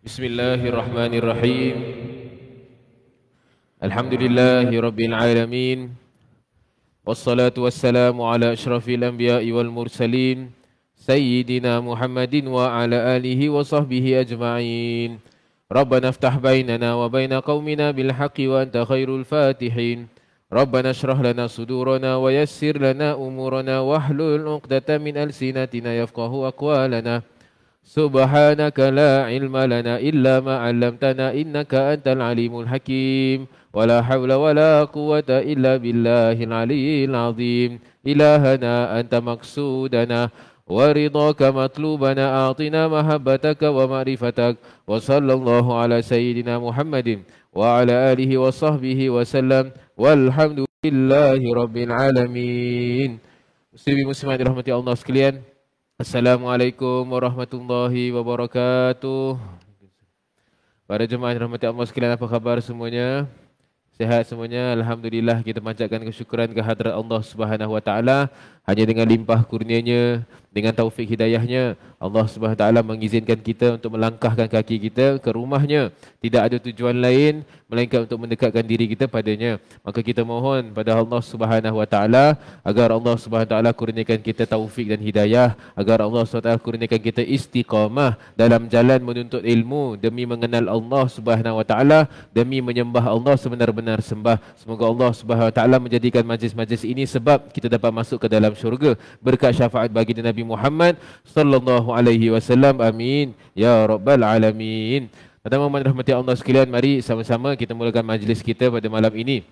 Bismillahirrahmanirrahim. Alhamdulillahirabbil alamin. Wassalatu wassalamu ala asyrafil anbiya'i wal mursalin sayyidina Muhammadin wa ala alihi wa sahbihi ajma'in. Rabbana iftah bainana wa baina qaumina bil haqqi wa anta khairul fatihin. Rabbana shrah lana sudurana wa yassir lana umurana wahlul 'uqdatam min alsinatina yafqahu aqwalana. Subhanaka la ilma lana illa ma 'allamtana innaka antal alimul hakim. Wala hawla wala quwwata illa billahil aliyyil azim. Ilahana anta maqsudana wa ridhaka matlubana, a'tina mahabbataka wa ma'rifatak. Wa sallallahu ala sayyidina Muhammadin wa ala alihi wa sahbihi wa sallam. Walhamdulillahi rabbil alamin. Muslimin muslimat dirahmati Allah sekalian, Assalamualaikum warahmatullahi wabarakatuh. Para jemaah yang dirahmati Allah sekalian, apa khabar semuanya? Sehat semuanya? Alhamdulillah, kita panjatkan kesyukuran kehadrat Allah Subhanahu wa taala. Hanya dengan limpah kurnianya, dengan taufik hidayahnya, Allah Subhanahu wa taala mengizinkan kita untuk melangkahkan kaki kita ke rumahnya. Tidak ada tujuan lain melainkan untuk mendekatkan diri kita padanya. Maka kita mohon pada Allah Subhanahu wa taala agar Allah Subhanahu wa taala kurniakan kita taufik dan hidayah, agar Allah Subhanahu wa taala kurniakan kita istiqamah dalam jalan menuntut ilmu demi mengenal Allah Subhanahu wa taala, demi menyembah Allah sebenar-benar sembah. Semoga Allah Subhanahu wa taala menjadikan majlis-majlis ini sebab kita dapat masuk ke dalam syurga berkat syafaat baginda Nabi Muhammad sallallahu alaihi wasallam. Amin ya rabbal alamin. Teman-teman rahmati Allah sekalian, mari sama-sama kita mulakan majlis kita pada malam ini.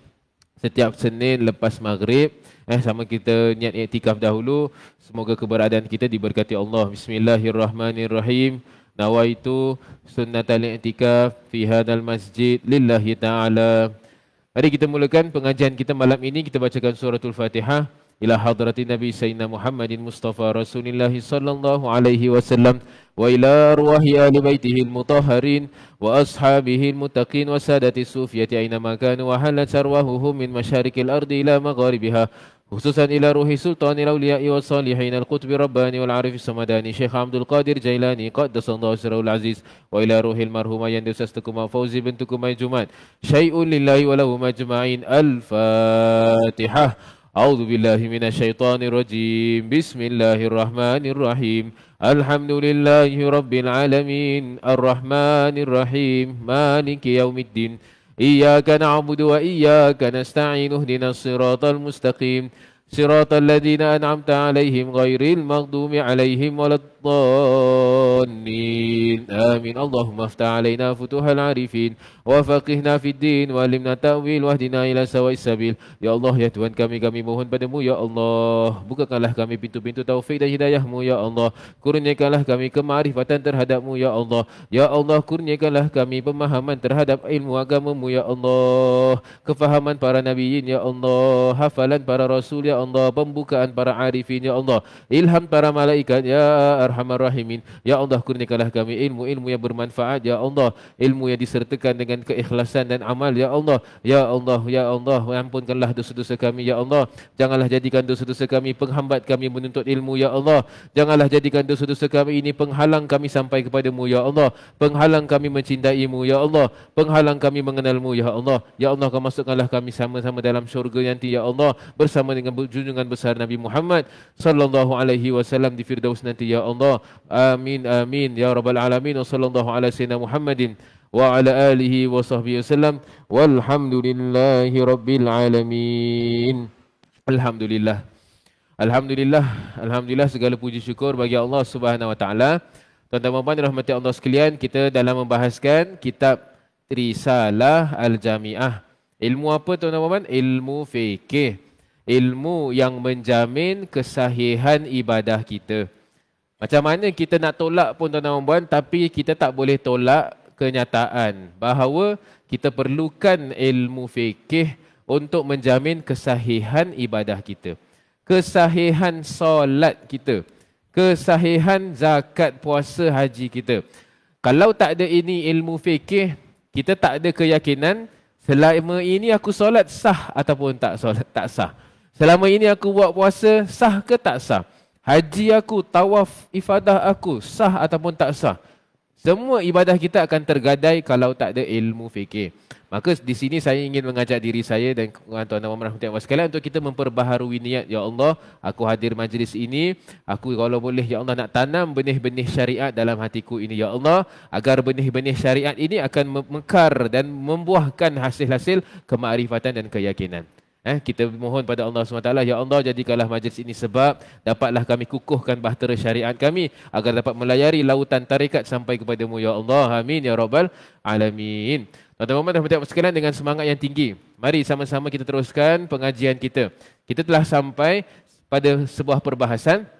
Setiap Senin lepas maghrib, sama kita niat iktikaf dahulu. Semoga keberadaan kita diberkati Allah. Bismillahirrahmanirrahim. Nawaitu sunnatal i'tikaf fi hadzal masjid lillahi ta'ala. Mari kita mulakan pengajian kita malam ini. Kita bacakan suratul Fatihah ila hadratin Nabi Sayyidina Muhammadin Mustafa Rasulullah sallallahu alaihi wasallam wa ila arwahi ahli baitihi al-mutahharin wa ashabihi al-muttaqin wa sadati sufiyati aina ma kanu wa halat sarwahuhum min masyarikil ardi ila magharibiha, khususan ila ruhi sultanil awliya'i wa salihin al-qutbi rabbani wal arif samadani Syekh Abdul Qadir Jailani qaddasallahu sirrul aziz, wa ila ruhil marhumah yandusastukum fauzi bintukum Jumat syai'un lillahi wa lahu majma'in. Al-Fatihah. A'udzu billahi minasyaitonir rajim. Bismillahirrahmanirrahim. Alhamdulillahi rabbil alamin. Arrahmanir rahim. Maliki yaumiddin. Iyyaka na'budu wa iyyaka nasta'in. Ihdinas siratal mustaqim. Siratal ladzina an'amta 'alaihim ghairil maghdubi 'alaihim waladdallin. Amin. Allahumma iftah 'alaina futuhal 'arifin wa faqihna fid din wa 'allimna ta'wil wahdina ila sawa'is sabil. Ya Allah, ya Tuhan kami mohon padamu ya Allah, bukakanlah kami pintu-pintu taufik dan hidayah-Mu ya Allah. Kurniakanlah kami kemakrifatan terhadap-Mu ya Allah. Ya Allah, kurniakanlah kami pemahaman terhadap ilmu agama-Mu ya Allah. Kefahaman para nabiyin ya Allah, hafalan para rasul ya Allah, pembukaan para arifin ya Allah, ilham para malaikat ya arhamar rahimin. Ya Allah, kurniakanlah kami ilmu-ilmu yang bermanfaat ya Allah, ilmu yang disertakan dengan keikhlasan dan amal ya Allah. Ya Allah, ya Allah, ampunkanlah dosa-dosa kami ya Allah. Janganlah jadikan dosa-dosa kami penghambat kami menuntut ilmu ya Allah. Janganlah jadikan dosa-dosa kami ini penghalang kami sampai kepadamu ya Allah, penghalang kami mencintaimu ya Allah, penghalang kami mengenalmu ya Allah. Ya Allah, kau masukkanlah kami sama-sama dalam syurga nanti ya Allah, bersama dengan junjungan besar Nabi Muhammad sallallahu alaihi wasallam di Firdaus nanti ya Allah. Amin amin ya rabbal alamin. Wa sallallahu ala sayyidina Muhammadin wa ala alihi wa sahbihi wasallam. Walhamdulillahi rabbil alamin. Alhamdulillah. Alhamdulillah segala puji syukur bagi Allah Subhanahu wa taala. Tuan-tuan dan rahmati Allah sekalian, kita dalam membahaskan kitab Risalah Al-Jami'ah. Ilmu apa tuan-tuan? Ilmu fikih. Ilmu yang menjamin kesahihan ibadah kita. Macam mana kita nak tolak pun tuan-tuan, tapi kita tak boleh tolak kenyataan bahawa kita perlukan ilmu fikih untuk menjamin kesahihan ibadah kita, kesahihan solat kita, kesahihan zakat, puasa, haji kita. Kalau tak ada ini ilmu fikih, kita tak ada keyakinan selama ini aku solat sah ataupun tak sah. Selama ini aku buat puasa, sah ke tak sah? Haji aku, tawaf ifadah aku, sah ataupun tak sah? Semua ibadah kita akan tergadai kalau tak ada ilmu fikir. Maka di sini saya ingin mengajak diri saya dan tuan-tuan dan rahmatullahi sekalian untuk kita memperbaharui niat. Ya Allah, aku hadir majlis ini, aku kalau boleh ya Allah nak tanam benih-benih syariat dalam hatiku ini ya Allah, agar benih-benih syariat ini akan mekar dan membuahkan hasil-hasil kemakrifatan dan keyakinan. Kita mohon pada Allah SWT, ya Allah jadikanlah majlis ini sebab dapatlah kami kukuhkan bahtera syariat kami agar dapat melayari lautan tarikat sampai kepadamu ya Allah. Amin ya Rabbal Alamin. Tuan-tuan dan puan-puan sekalian, dengan semangat yang tinggi, mari sama-sama kita teruskan pengajian kita. Kita telah sampai pada sebuah perbahasan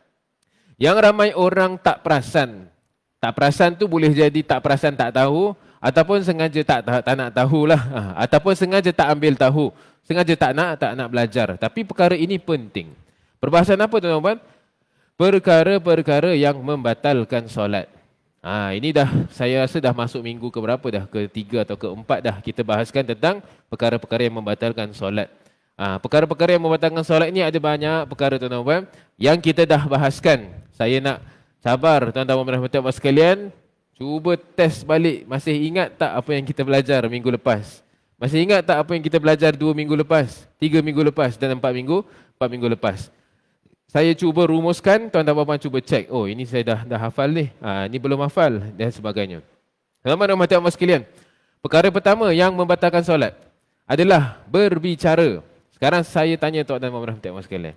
yang ramai orang tak perasan. Tak perasan tu boleh jadi tak perasan tak tahu, ataupun sengaja tak nak tahulah, ataupun sengaja tak ambil tahu. Sengaja tak nak belajar. Tapi perkara ini penting. Perbahasan apa tuan-tuan? Perkara-perkara yang membatalkan solat. Ini dah, saya rasa dah masuk minggu ke berapa dah? Ke-3 atau ke-4 dah kita bahaskan tentang perkara-perkara yang membatalkan solat. Perkara-perkara yang membatalkan solat ini ada banyak perkara tuan-tuan yang kita dah bahaskan. Saya nak sabar tuan-tuan dan puan-puan sekalian. Cuba test balik. Masih ingat tak apa yang kita belajar minggu lepas? Masih ingat tak apa yang kita belajar 2 minggu lepas, 3 minggu lepas dan 4 minggu lepas? Saya cuba rumuskan, tuan-tuan dan puan cuba cek. Oh, ini saya dah hafal ni. Ini belum hafal dan sebagainya. Tuan-tuan dan puan sekalian, perkara pertama yang membatalkan solat adalah berbicara. Sekarang saya tanya tuan-tuan dan puan sekalian.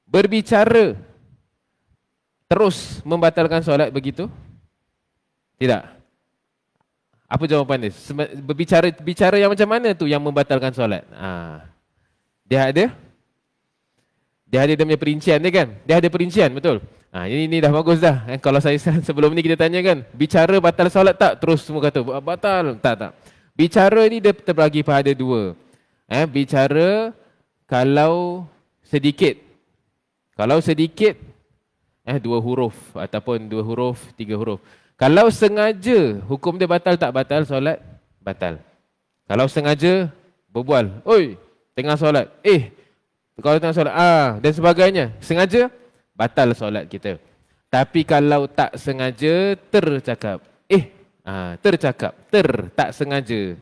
Berbicara terus membatalkan solat begitu? Tidak. Apa jawapan dia? Bicara yang macam mana tu yang membatalkan solat? Dia ada dia punya perincian dia kan? Dia ada perincian, betul? Ini dah bagus dah. Kalau saya sebelum ni kita tanya kan, bicara batal solat tak? Terus semua kata batal. Tak. Bicara ni dia terbagi pada 2. Bicara kalau sedikit. Kalau sedikit 2 huruf ataupun 2 huruf, 3 huruf. Kalau sengaja, hukum dia batal tak batal solat? Batal. Kalau sengaja berbual, oi, tengah solat. Kalau tengah solat, dan sebagainya. Sengaja, batal solat kita. Tapi kalau tak sengaja, tercakap. Tak sengaja.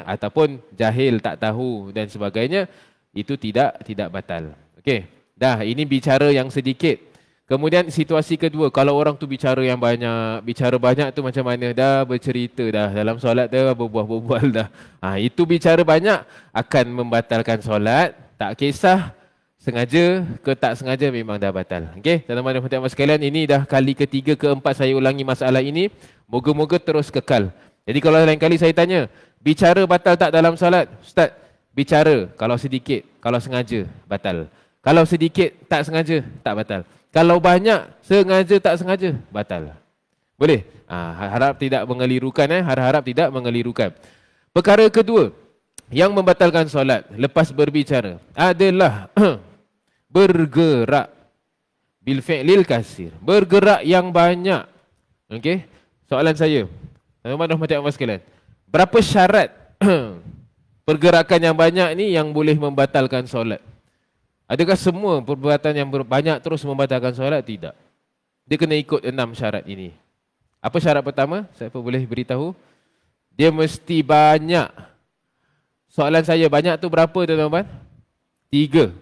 Ataupun jahil, tak tahu dan sebagainya, itu tidak batal. Okey. Dah, ini bicara yang sedikit. Kemudian situasi kedua, kalau orang tu bicara yang banyak, bicara banyak tu macam mana? Dah bercerita dah, dalam solat dah berbual-bual dah. Itu bicara banyak akan membatalkan solat, tak kisah sengaja ke tak sengaja memang dah batal. Okey, tuan-tuan dan puan sekalian, ini dah kali ketiga, keempat saya ulangi masalah ini. Moga-moga terus kekal. Jadi kalau lain kali saya tanya, bicara batal tak dalam solat? Ustaz, bicara kalau sedikit, kalau sengaja batal. Kalau sedikit tak sengaja tak batal. Kalau banyak, sengaja tak sengaja, batal. Boleh? Harap tidak mengelirukan. Harap tidak mengelirukan. Perkara kedua yang membatalkan solat lepas berbicara adalah bergerak. Bil fi'lil kasir. Bergerak yang banyak. Okey? Soalan saya. Tuan-tuan dan puan sekalian. Berapa syarat pergerakan yang banyak ni yang boleh membatalkan solat? Adakah semua perbuatan yang banyak terus membatalkan solat? Tidak. Dia kena ikut 6 syarat ini. Apa syarat pertama? Siapa boleh beritahu? Dia mesti banyak. Soalan saya, banyak tu berapa tuan-tuan? 3.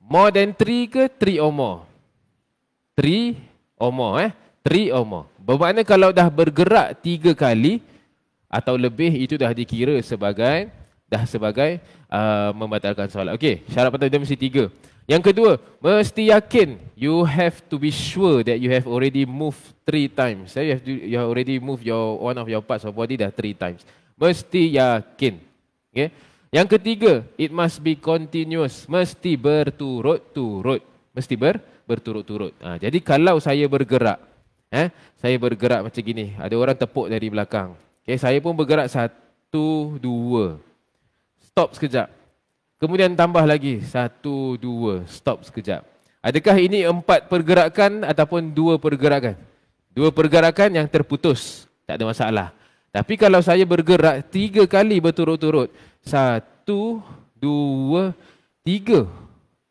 More than 3 ke 3 or more? 3 or more. 3 or more. Bermakna kalau dah bergerak 3 kali atau lebih, itu dah dikira sebagai membatalkan solat. Okey, syarat pertama dia mesti 3. Yang kedua, mesti yakin. You have to be sure that you have already moved 3 times. You have already moved one of your parts of body dah 3 times. Mesti yakin. Okay? Yang ketiga, it must be continuous. Mesti berturut-turut. Mesti berturut-turut. Jadi kalau saya bergerak, saya bergerak macam gini. Ada orang tepuk dari belakang. Okay, saya pun bergerak 1, 2. Stop sekejap. Kemudian tambah lagi 1, 2. Stop sekejap. Adakah ini 4 pergerakan ataupun 2 pergerakan? 2 pergerakan yang terputus. Tak ada masalah. Tapi kalau saya bergerak 3 kali berturut-turut. 1, 2, 3.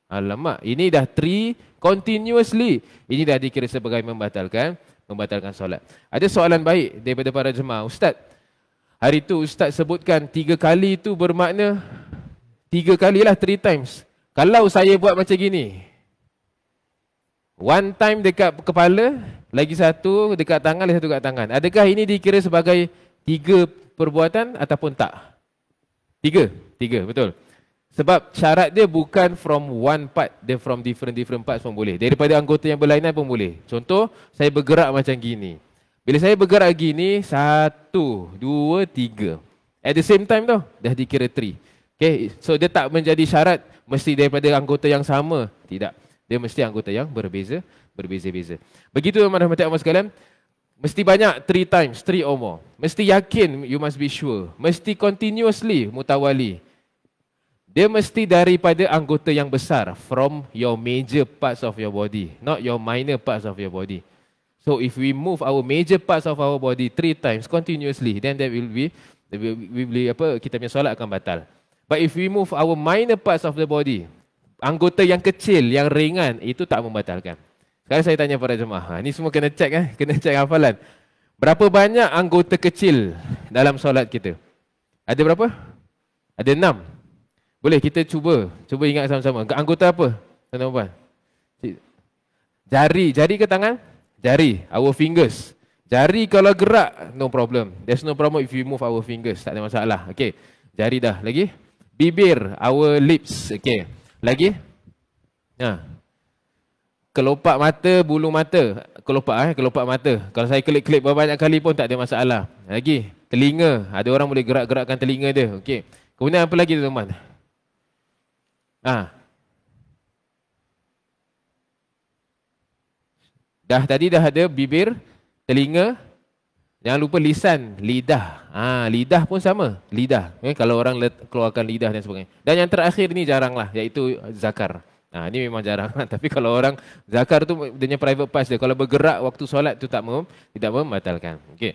Alamak, ini dah 3 continuously. Ini dah dikira sebagai membatalkan membatalkan solat. Ada soalan baik daripada para jemaah. Ustaz, hari tu Ustaz sebutkan 3 kali tu bermakna 3 kalilah, 3 times. Kalau saya buat macam gini, 1 time dekat kepala, lagi satu dekat tangan, lagi satu dekat tangan. Adakah ini dikira sebagai 3 perbuatan ataupun tak? 3, betul. Sebab syarat dia bukan from one part, dia from different parts pun boleh. Daripada anggota yang berlainan pun boleh. Contoh, saya bergerak macam gini. Bila saya bergerak gini, 1, 2, 3. At the same time tau, dah dikira 3. Okay, so dia tak menjadi syarat mesti daripada anggota yang sama. Tidak. Dia mesti anggota yang berbeza-beza. Begitu teman-teman sekalian. Mesti banyak 3 times, 3 or more. Mesti yakin, you must be sure. Mesti continuously mutawali. Dia mesti daripada anggota yang besar, from your major parts of your body, not your minor parts of your body. So if we move our major parts of our body 3 times continuously, then that will be kita punya solat akan batal. But if we move our minor parts of the body, anggota yang kecil, yang ringan, itu tak membatalkan. Sekarang saya tanya para jemaah, ni semua kena check kena check hafalan. Berapa banyak anggota kecil dalam solat kita? Ada berapa? Ada 6. Boleh kita cuba ingat sama-sama. Anggota apa? Tuan-tuan. Jari ke tangan? Jari, our fingers. Jari kalau gerak, no problem. There's no problem if we move our fingers, tak ada masalah. Okey. Jari dah. Lagi? Bibir, our lips. Okey. Lagi? Kelopak mata, bulu mata. Kelopak mata. Kalau saya kelip-kelip banyak kali pun tak ada masalah. Lagi? Telinga. Ada orang boleh gerak-gerakkan telinga dia. Okey. Kemudian apa lagi teman-teman? Tadi dah ada bibir, telinga, jangan lupa lisan, lidah. Lidah pun sama, lidah. Kalau orang keluarkan lidah dan sebagainya. Dan yang terakhir ni jaranglah, iaitu zakar. Ini memang jarang. Tapi kalau orang zakar tu dia punya private parts dia. Kalau bergerak waktu solat tu tidak membatalkan. Okey.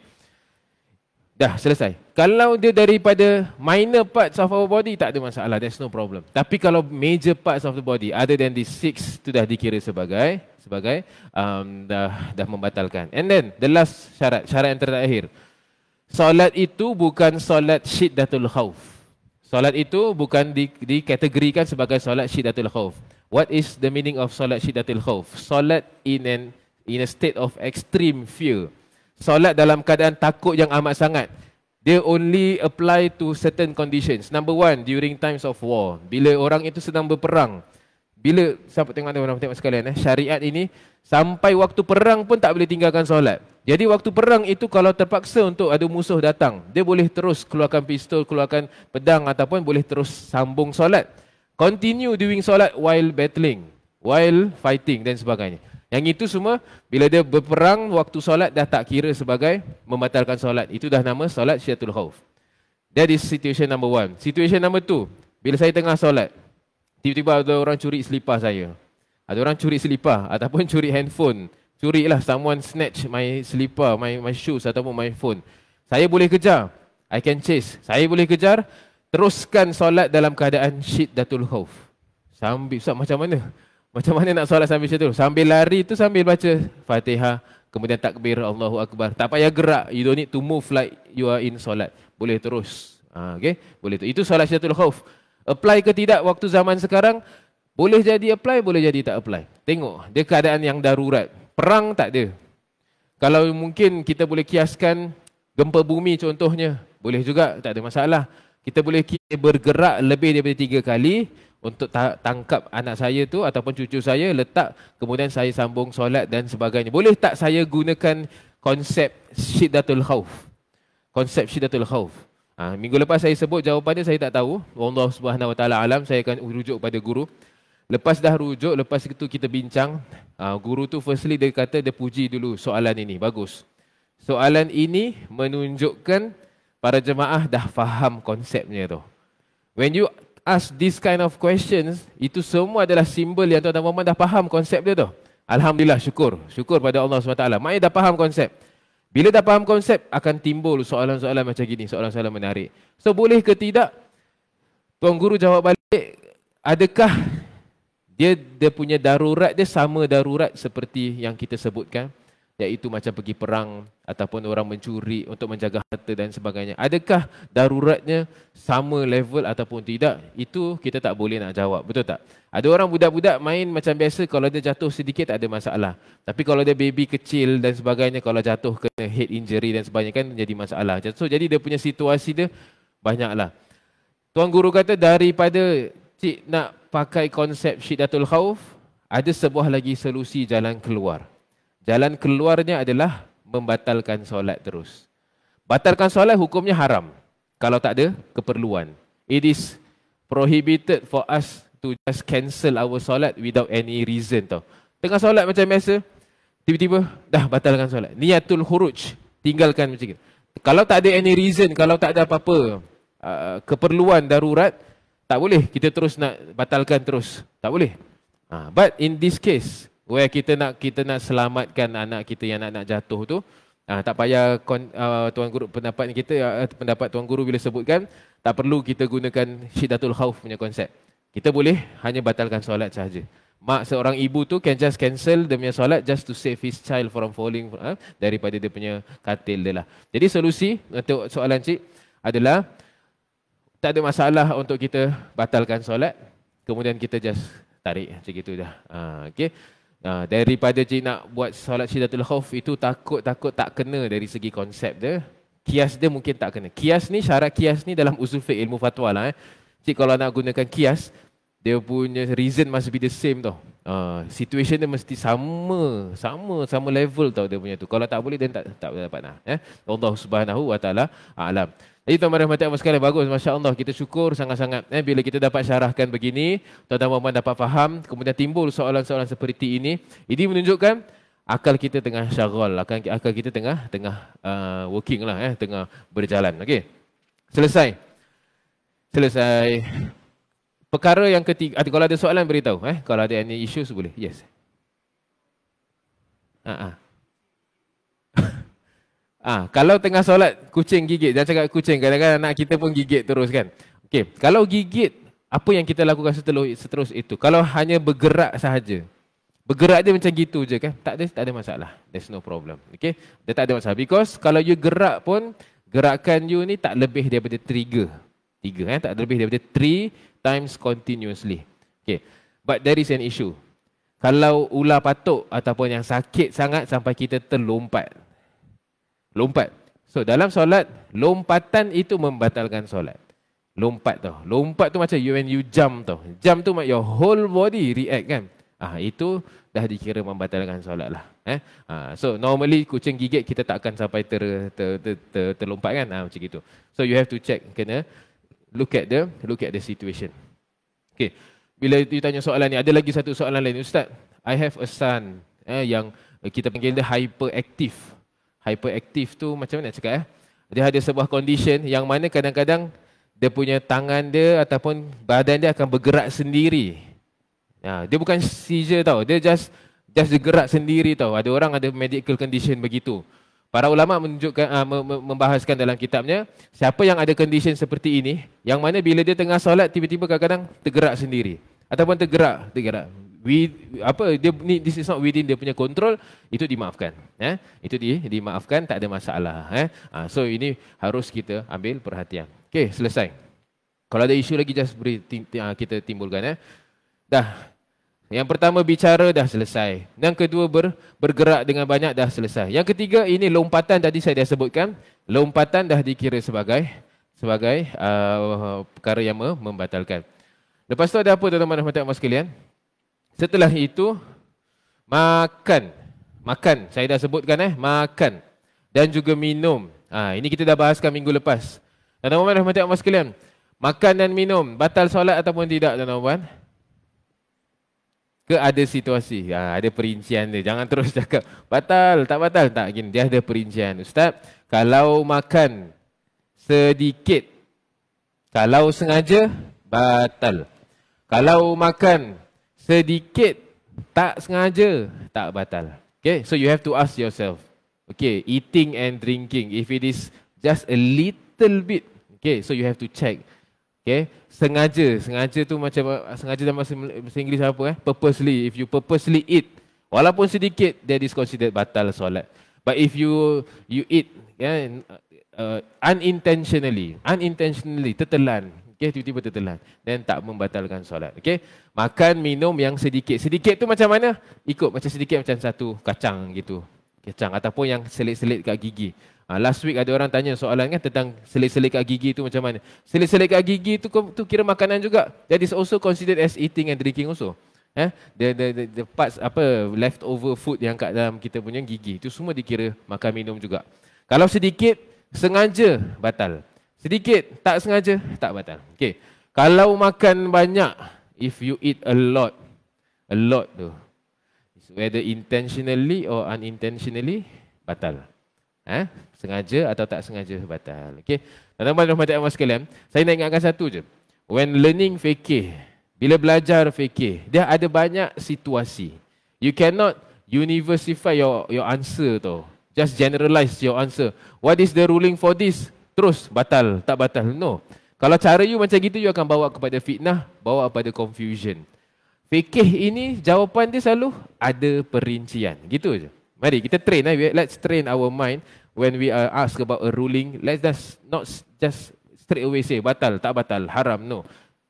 Dah selesai. Kalau dia daripada minor parts of our body, tak ada masalah. There's no problem. Tapi kalau major parts of the body, other than the 6, itu dah dikira sebagai dah membatalkan. And then, the last syarat yang terakhir. Solat itu bukan solat syiddatul khauf. Solat itu bukan dikategorikan sebagai solat syiddatul khauf. What is the meaning of solat syiddatul khauf? Solat in a state of extreme fear. Solat dalam keadaan takut yang amat sangat. Dia only apply to certain conditions. Number 1, during times of war. Bila orang itu sedang berperang. Bila, sampai tengok sekalian, syariat ini, sampai waktu perang pun tak boleh tinggalkan solat. Jadi waktu perang itu kalau terpaksa untuk ada musuh datang, dia boleh terus keluarkan pistol, keluarkan pedang ataupun boleh terus sambung solat. Continue doing solat while battling, while fighting dan sebagainya. Yang itu semua, bila dia berperang, waktu solat dah tak kira sebagai membatalkan solat. Itu dah nama solat syiddatul khauf. That is situation number 1. Situation number 2, bila saya tengah solat, tiba-tiba ada orang curi selipar saya. Ada orang curi selipar ataupun curi handphone. Curilah, someone snatch my selipar, my shoes ataupun my phone. Saya boleh kejar. I can chase. Saya boleh kejar. Teruskan solat dalam keadaan syiddatul khauf. Sambil, macam mana? Macam mana nak solat sambil macam tu? Sambil lari tu sambil baca Fatihah, kemudian takbir, Allahu Akbar. Tak payah gerak. You don't need to move like you are in solat. Boleh terus. Okay? Boleh tu. Itu solat syiddatul khauf. Apply ke tidak waktu zaman sekarang? Boleh jadi apply, boleh jadi tak apply. Tengok. Dia keadaan yang darurat. Perang tak ada. Kalau mungkin kita boleh kiaskan gempa bumi contohnya. Boleh juga, tak ada masalah. Kita boleh bergerak lebih daripada 3 kali untuk tangkap anak saya tu ataupun cucu saya, letak, kemudian saya sambung solat dan sebagainya. Boleh tak saya gunakan konsep syiddatul khauf? Konsep syiddatul khauf. Minggu lepas saya sebut jawapannya, saya tak tahu. Allah Subhanahu Wa Taala alam, saya akan rujuk pada guru. Lepas dah rujuk, lepas itu kita bincang. Guru tu firstly dia kata dia puji dulu soalan ini. Bagus. Soalan ini menunjukkan para jemaah dah faham konsepnya tu. When you ask this kind of questions, itu semua adalah simbol yang tuan-tuan dan puan dah faham konsep dia tu. Alhamdulillah, syukur. Syukur pada Allah SWT. Maknanya dah faham konsep. Bila dah faham konsep, akan timbul soalan-soalan macam gini. Soalan-soalan menarik. So, boleh ke tidak? Tuan Guru jawab balik, adakah dia punya darurat dia sama darurat seperti yang kita sebutkan? iaitu macam pergi perang ataupun orang mencuri untuk menjaga harta dan sebagainya. Adakah daruratnya sama level ataupun tidak? Itu kita tak boleh nak jawab, betul tak? Ada orang budak-budak main macam biasa, kalau dia jatuh sedikit tak ada masalah. Tapi kalau dia baby kecil dan sebagainya, kalau jatuh kena head injury dan sebagainya kan jadi masalah. So jadi dia punya situasi dia banyaklah. Tuan Guru kata daripada cik nak pakai konsep Syiddatul Khauf, ada sebuah lagi solusi jalan keluar. Jalan keluarnya adalah membatalkan solat terus. Batalkan solat hukumnya haram kalau tak ada keperluan. It is prohibited for us to just cancel our solat without any reason tau. Tengah solat macam biasa, tiba-tiba dah batalkan solat. Niyatul khuruj, tinggalkan macam itu. Kalau tak ada any reason, kalau tak ada apa-apa keperluan darurat, tak boleh kita terus nak batalkan terus. Tak boleh. But in this case, where kita nak selamatkan anak kita yang nak jatuh tu, tak payah Tuan Guru pendapat kita, pendapat Tuan Guru bila sebutkan tak perlu kita gunakan Syiddatul Khauf punya konsep. Kita boleh hanya batalkan solat sahaja. Mak seorang ibu tu can just cancel dia punya solat just to save his child from falling daripada dia punya katil dia lah. Jadi solusi untuk soalan cik adalah tak ada masalah untuk kita batalkan solat, kemudian kita just tarik macam itu dah. Okey. Daripada cik nak buat solat Syiddatul Khauf itu takut tak kena dari segi konsep dia. Kias dia mungkin tak kena. Kias ni, syarat kias ni dalam usul fiqh ilmu fatwa lah. Cik kalau nak gunakan kias, dia punya reason must be the same tau. Situation dia mesti sama level tau dia punya tu. Kalau tak boleh, dia tak dapat nak. Allah Subhanahu Wa Taala a'lam. Jadi tuan-tuan dan puan-puan sekalian, bagus, masya-Allah, kita syukur sangat-sangat bila kita dapat syarahkan begini, tuan-tuan dan puan dapat faham, kemudian timbul soalan-soalan seperti ini. Ini menunjukkan akal kita tengah syaghal, akal kita tengah working lah, tengah berjalan. Okey. Selesai. Perkara yang ketiga, kalau ada soalan beritahu, kalau ada any issues boleh. Yes. Kalau tengah solat kucing gigit, jangan cakap kucing, kadang-kadang anak kita pun gigit terus kan. Okey, kalau gigit, apa yang kita lakukan seterus itu? Kalau hanya bergerak sahaja, bergerak dia macam gitu je kan, tak ada masalah. There's no problem. Okey, dia tak ada masalah. Because kalau you gerak pun, gerakan you ni tak lebih daripada tiga, tak lebih daripada 3 times continuously. Okey, but there is an issue. Kalau ular patuk ataupun yang sakit sangat sampai kita terlompat. So dalam solat, lompatan itu membatalkan solat. Lompat tu macam when you jump tau. Jump tu your whole body react kan. Itu dah dikira membatalkan solat lah. So normally kucing gigit kita tak akan sampai terlompat kan. Macam gitu. So you have to check, kena look at the situation. Okay. Bila you tanya soalan ni, ada lagi satu soalan lain. Ustaz, I have a son yang kita panggil dia hyperactive. Hyperactive tu macam mana nak cakap? Dia ada sebuah condition yang mana kadang-kadang dia punya tangan dia ataupun badan dia akan bergerak sendiri. Dia bukan seizure tau. Dia just bergerak sendiri tau. Ada orang ada medical condition begitu. Para ulama menunjukkan membahaskan dalam kitabnya, siapa yang ada condition seperti ini, yang mana bila dia tengah solat tiba-tiba kadang-kadang tergerak sendiri ataupun tergerak. This is not within dia punya control, itu dimaafkan. Itu dimaafkan, tak ada masalah. So ini harus kita ambil perhatian. Okey, selesai. Kalau ada isu lagi just kita timbulkan. Dah. Yang pertama bicara dah selesai. Yang kedua bergerak dengan banyak dah selesai. Yang ketiga ini lompatan, tadi saya dah sebutkan. Lompatan dah dikira sebagai perkara yang membatalkan. Lepas tu ada apa tuan-tuan dan puan-puan sekalian? Setelah itu makan. Saya dah sebutkan makan dan juga minum. Ini kita dah bahaskan minggu lepas. Tuan-tuan dan puan-puan sekalian, makan dan minum batal solat ataupun tidak tuan-tuan? Ke ada situasi, ada perincian dia. Jangan terus cakap batal, tak gini. Dia ada perincian. Ustaz, kalau makan sedikit, kalau sengaja batal. Kalau makan sedikit, tak sengaja, tak batal. Okay, so you have to ask yourself. Okay, eating and drinking, if it is just a little bit, okay, so you have to check. Okay, sengaja tu macam sengaja dalam bahasa Inggeris apa? Purposely. If you purposely eat Walaupun sedikit, that is considered batal solat. But if you eat unintentionally, tertelan, okay, tiba-tiba tertelan, then tak membatalkan solat. Okay, makan minum yang sedikit. Sedikit tu macam mana? Ikut macam sedikit macam satu kacang gitu. Kacang ataupun yang selit-selit kat gigi. Last week ada orang tanya soalan kan tentang selit-selit kat gigi tu macam mana. Selit-selit kat gigi tu kira makanan juga. That is also considered as eating and drinking also. The parts leftover food yang kat dalam kita punya gigi itu semua dikira makan minum juga. Kalau sedikit sengaja batal. Sedikit tak sengaja tak batal. Okay. Kalau makan banyak, if you eat a lot tu, whether intentionally or unintentionally batal. Sengaja atau tak sengaja batal. Okey. Tuan-tuan dan puan-puan sekalian, saya nak ingatkan satu je. When learning fikih, bila belajar fikih, dia ada banyak situasi. You cannot universify your answer tu. Just generalize your answer. What is the ruling for this? Terus batal, tak batal. No. Kalau cara you macam gitu, you akan bawa kepada fitnah, bawa kepada confusion. Fikih ini jawapan dia selalu ada perincian. Gitu je. Mari kita train. Let's train our mind when we are asked about a ruling. Let's not just straight away say batal, tak batal, haram. No.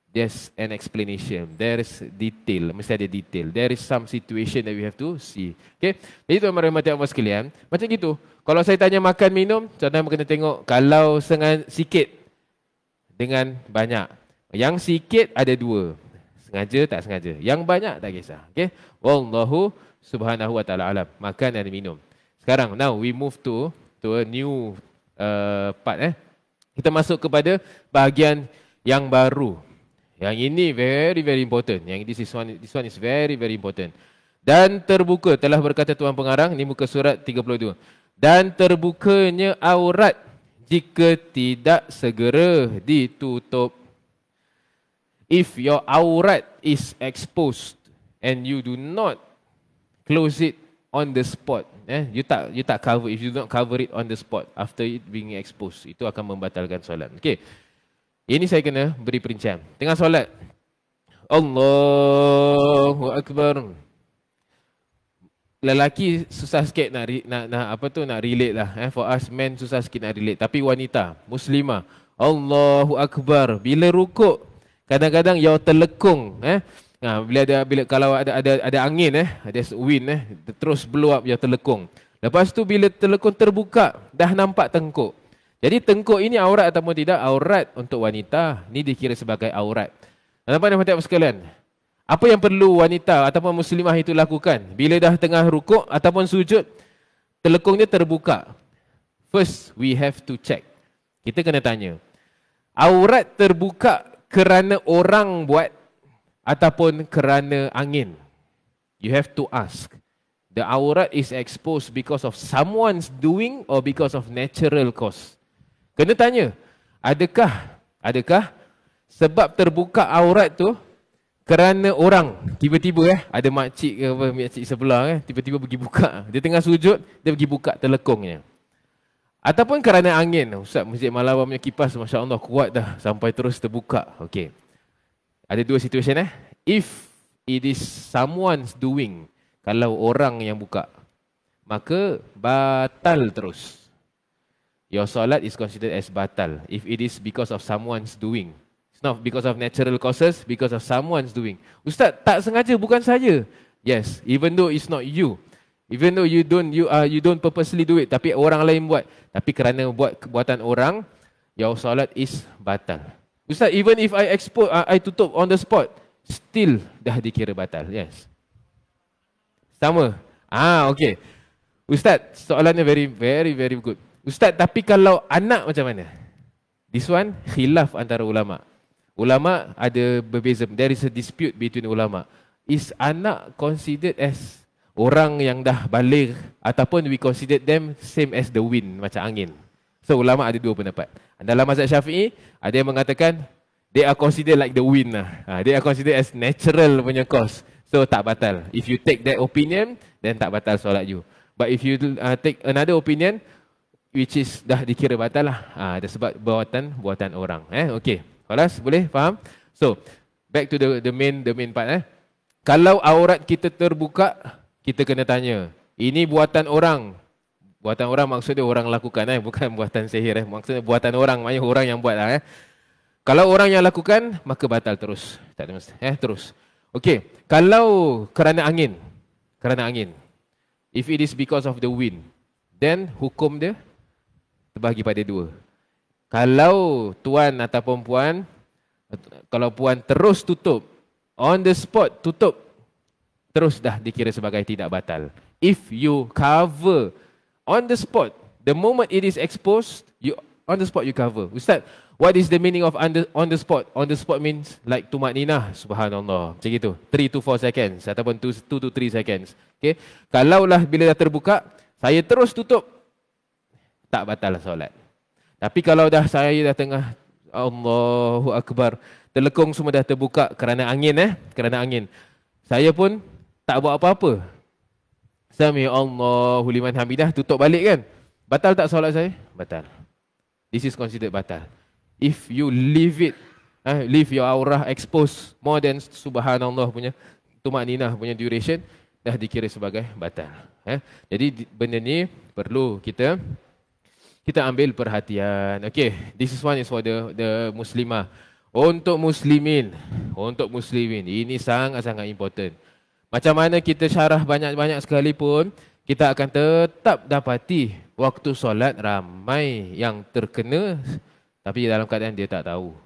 There's an explanation. There is detail. Mesti ada detail. There is some situation that we have to see. Okay. Jadi tuan-tuan dan puan sekalian, macam gitu. Kalau saya tanya makan minum, tuan-tuan kena tengok kalau sikit dengan banyak. Yang sikit ada dua. Sengaja tak sengaja. Yang banyak tak kisah. Okay. Wallahu subhanahu wa ta'ala alam. Makan dan minum. Sekarang, now we move to a new part. Kita masuk kepada bahagian yang baru. Yang ini very very important. This one is very very important. Dan terbuka, telah berkata Tuan Pengarang, ini muka surat 32. Dan terbukanya aurat jika tidak segera ditutup. If your aurat is exposed and you do not close it on the spot, you tak cover. If you don't cover it on the spot after it being exposed, itu akan membatalkan solat. Okay. Ini saya kena beri perincian. Tengah solat, Allahu Akbar. Lelaki susah sikit nak relate lah. For us men susah sikit nak relate. Tapi wanita, muslimah, Allahu Akbar. Bila rukuk, kadang-kadang you terlekung. Kalau ada angin, ada wind, terus blow up, you terlekung. Lepas tu bila terlekung terbuka, dah nampak tengkuk. Jadi tengkuk ini aurat ataupun tidak? Aurat untuk wanita, ni dikira sebagai aurat. Tuan-tuan dan puan-puan sekalian, apa yang perlu wanita ataupun muslimah itu lakukan? Bila dah tengah rukuk ataupun sujud, telekung dia terbuka. First, we have to check. Kita kena tanya, aurat terbuka kerana orang buat ataupun kerana angin? You have to ask. The aurat is exposed because of someone's doing or because of natural cause? Kena tanya, adakah sebab terbuka aurat tu kerana orang tiba-tiba ada makcik ke apa, makcik sebelah tiba-tiba pergi buka. Dia tengah sujud, dia pergi buka telekungnya. Ataupun kerana angin. Ustaz, Masjid Malawar punya kipas masya-Allah kuat dah sampai terus terbuka. Okey. Ada dua situasi If it is someone's doing, kalau orang yang buka, maka batal terus. Your solat is considered as batal if it is because of someone's doing. It's not because of natural causes, because of someone's doing. Ustaz, tak sengaja, bukan saya. Yes, even though it's not you. Even though you don't purposely do it, tapi orang lain buat. Tapi kerana buat kebuatan orang, your solat is batal. Ustaz, even if I tutup on the spot, still dah dikira batal. Yes. Sama. Okay. Ustaz, soalannya very very very good. Ustaz, tapi kalau anak macam mana? This one khilaf antara ulama. Ulama ada berbeza. There is a dispute between ulama. Is anak considered as orang yang dah baligh ataupun we consider them same as the wind, macam angin? So ulama ada dua pendapat. Dalam mazhab Syafi'i ada yang mengatakan they are considered like the wind lah. They are considered as natural punya cause. So tak batal. If you take that opinion, then tak batal solat you. But if you take another opinion, which is dah dikira batal lah. Ada sebab buatan orang. Okay. Kelas, boleh faham? So, back to the main part. Kalau aurat kita terbuka, kita kena tanya, ini buatan orang. Buatan orang maksudnya orang lakukan, bukan buatan sihir. Maksudnya buatan orang, maknanya orang yang buat. Kalau orang yang lakukan, maka batal terus. Tak ada masalah. Terus. Okey, kalau kerana angin. If it is because of the wind, then hukum dia terbahagi pada dua. Kalau tuan ataupun puan, kalau puan terus tutup, on the spot tutup, terus dah dikira sebagai tidak batal. If you cover on the spot, the moment it is exposed, you on the spot you cover. Ustaz, what is the meaning of on the spot? On the spot means like tumakninah, subhanallah. Macam itu, 3 to 4 seconds ataupun 2 to 3 seconds. Okay. Kalaulah bila dah terbuka, saya terus tutup, tak batal solat. Tapi kalau dah saya dah tengah, Allahu Akbar, telekung semua dah terbuka kerana angin, kerana angin, saya pun tak buat apa-apa. Sami Allahu liman hamidah, tutup balik kan? Batal tak solat saya? Batal. This is considered batal. If you leave it, leave your aurah exposed more than subhanallah punya tumakninah punya duration, dah dikira sebagai batal. Jadi benda ni perlu kita ambil perhatian. Okay, this is one is for the muslimah. Untuk muslimin, ini sangat-sangat important. Macam mana kita syarah banyak-banyak sekalipun, kita akan tetap dapati waktu solat ramai yang terkena tapi dalam keadaan dia tak tahu.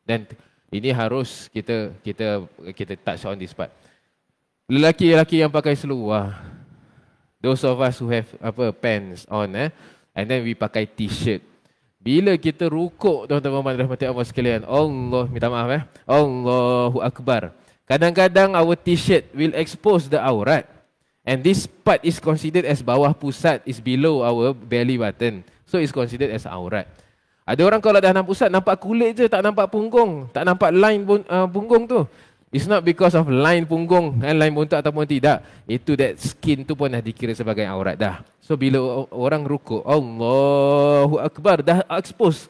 Dan ini harus kita touch on this part. Lelaki-lelaki yang pakai seluar, those of us who have pants on, and then we pakai t-shirt. Bila kita rukuk, tuan-tuan dan rahmati Allah sekalian, minta maaf, Allahu Akbar. Kadang-kadang our t-shirt will expose the aurat. And this part is considered as bawah pusat, is below our belly button. So it's considered as aurat. Ada orang kalau dah nampak pusat, nampak kulit je, tak nampak punggung, tak nampak line punggung tu. It's not because of line punggung, line bontot ataupun tidak. Itu that skin tu pun dah dikira sebagai aurat dah. So bila orang rukuk, Allahu Akbar, dah expose.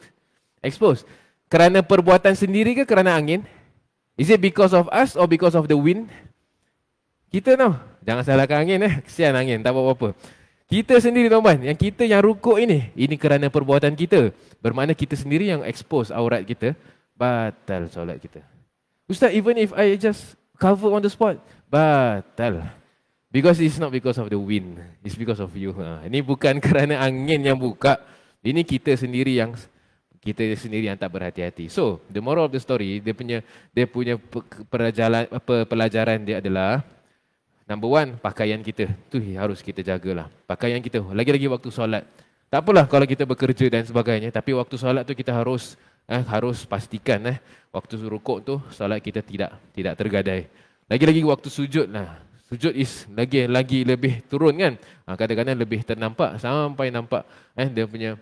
Kerana perbuatan sendiri ke kerana angin? Is it because of us or because of the wind? Kita tahu. Jangan salahkan angin, kesian angin, tak apa-apa. Kita sendiri tuan-tuan, yang rukuk ini kerana perbuatan kita. Bermakna kita sendiri yang expose aurat kita, batal solat kita. Ustaz, even if I just cover on the spot, batal. Because it's not because of the wind, it's because of you. Ini bukan kerana angin yang buka, ini kita sendiri yang tak berhati-hati. So, the moral of the story, dia punya pelajaran dia adalah, number one, pakaian kita. Tu harus kita jagalah. Pakaian kita, lagi-lagi waktu solat. Tak apalah kalau kita bekerja dan sebagainya, tapi waktu solat tu kita harus pastikan waktu rukuk tu solat kita tidak tergadai. Lagi-lagi waktu sujud lah. Sujud is lagi lebih turun kan. Kadang-kadang lebih ternampak sampai nampak dia punya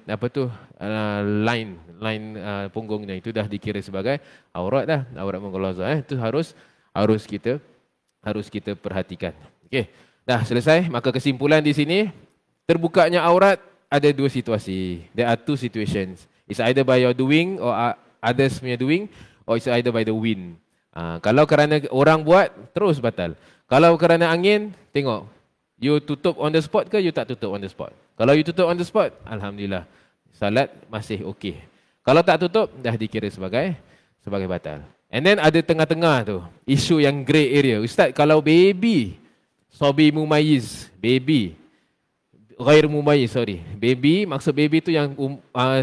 line punggungnya itu dah dikira sebagai aurat dah, aurat mughalazah. Itu harus kita perhatikan. Okey. Dah selesai, maka kesimpulan di sini, terbukanya aurat ada dua situasi. There are two situations. It's either by your doing or others punya doing, or it's either by the wind. Kalau kerana orang buat, terus batal. Kalau kerana angin, tengok. You tutup on the spot ke you tak tutup on the spot? Kalau you tutup on the spot, alhamdulillah, salat masih okey. Kalau tak tutup, dah dikira sebagai batal. And then ada tengah-tengah tu, isu yang grey area. Ustaz, kalau baby, sobi mumayyiz, baby, ghair mumayyiz, baby, maksud baby tu yang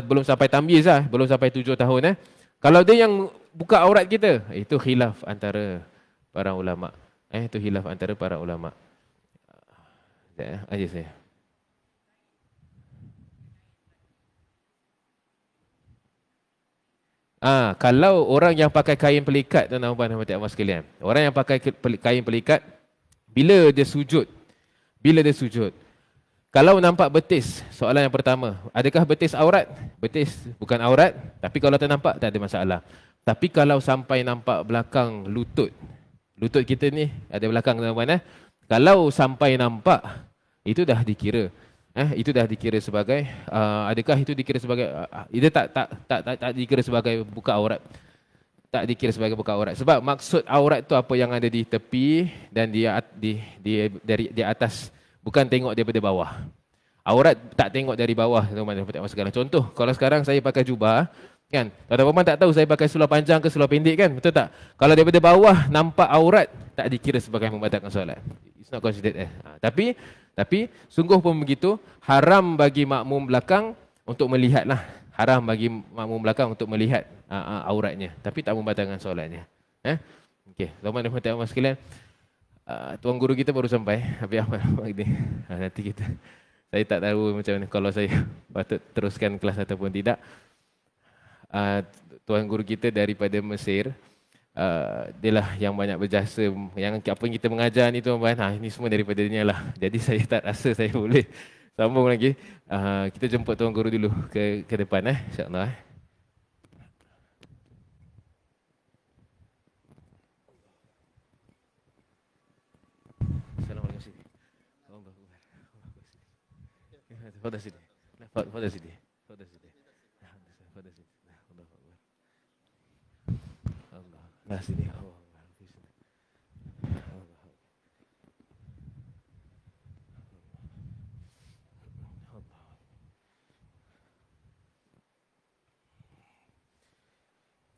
belum sampai tamyiz belum sampai 7 tahun. Kalau dia yang buka aurat kita, itu khilaf antara para ulama. Itu khilaf antara para ulama. Aja saya. Kalau orang yang pakai kain pelikat, tuan-tuan dan puan-puan sekalian, orang yang pakai kain pelikat, bila dia sujud, kalau nampak betis, soalan yang pertama, adakah betis aurat? Betis bukan aurat, tapi kalau tak nampak, tak ada masalah. Tapi kalau sampai nampak belakang lutut kita ni, ada belakang tuan-tuan, kalau sampai nampak, itu dah dikira. Itu dah dikira sebagai, adakah itu dikira sebagai, itu tak dikira sebagai buka aurat. tak dikira sebagai buka aurat. Sebab maksud aurat tu apa yang ada di tepi dan di atas, bukan tengok daripada bawah. Aurat tak tengok dari bawah, tuan-tuan dan puan sekalian. Contoh, kalau sekarang saya pakai jubah, kan? Tuan-tuan tak tahu saya pakai seluar panjang ke seluar pendek, kan? Betul tak? Kalau daripada bawah nampak aurat, tak dikira sebagai membatalkan solat. It's not considered. Tapi sungguh pun begitu, haram bagi makmum belakang untuk melihatlah. Haram bagi makmum belakang untuk melihat auratnya, tapi tak membatalkan solatnya. Okey, tuan-tuan dan puan sekalian, tuan guru kita baru sampai, Habib Ahmad Magdi. Nanti kita, saya tak tahu macam mana kalau saya patut teruskan kelas ataupun tidak. Tuan guru kita daripada Mesir, dialah yang banyak berjasa, yang apa yang kita mengajar ni tuan-tuan, ini semua daripada dia lah. Jadi saya tak rasa saya boleh sambung lagi. Kita jemput tuan guru dulu ke depan, insya-Allah. Assalamualaikum. Fadhil sini. Fadhil sini. Fadhil sini. Fadhil sini. Allah sini. Allah.